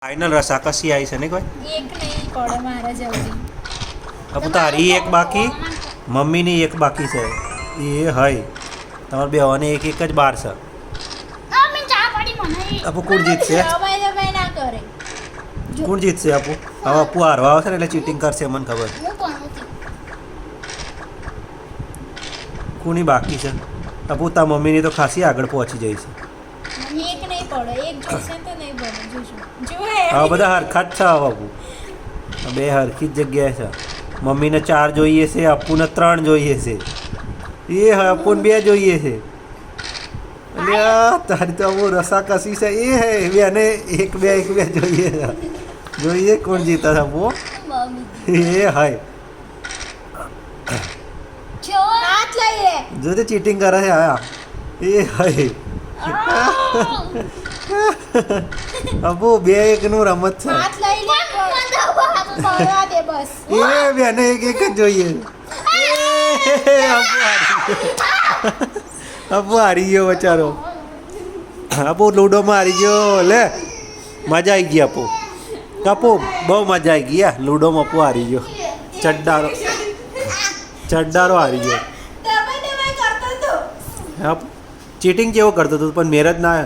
Final રસાકસી આવી છે ને કોઈ એક નહીં પડે મારે જલ્દી. અપુ તારી એક બાકી મમ્મીની એક બાકી છે એ હઈ તમારે બેવાની એક એક જ બાર છે. અપુ કોણ જીતશે રમાઈ ના કરે. કોણ જીતશે અપુ હવે અપુ હારવા આવશે ને એટલે ચીટિંગ કરશે મને ખબર. કોની બાકી છે અપુ તા મમ્મીની તો ખાસી આગળ પહોંચી જાય છે. એક નહીં પડે એક જોશે ને તો નહીં પડે જોશું. હવે બધા હરખા જ છે હવે અપુ બે હરખી જ જગ્યાએ છે. મમ્મીને 4 જોઈએ છે અપુને 3 જોઈએ છે એ હા અપુને 2 જોઈએ છે. એટલે તારી તો અમુ રસાકસી છે એ હે બેને 1 2 જોઈએ છે. જોઈએ કોણ જીતા છે અપુ એ હાય હાથ લઈ લે. જો તે ચીટિંગ કરે છે હા એ હાય અપુ 2-1 નું રમત છે. હાથ લઈ લે. પડવા દે બસ. એ બેને 1 જ જોઈએ. અપુ હારી ગયો બચારો. અપુ લૂડોમાં હારી ગયો લે મજા આવી ગઈ અપુ. અપુ બહુ મજા આવી ગઈ લૂડોમાં અપુ હારી ગયો. ચડ્ડારો હારી ગયો. ચીટિંગ કેવો કરતો હતો પણ મેરેજ ના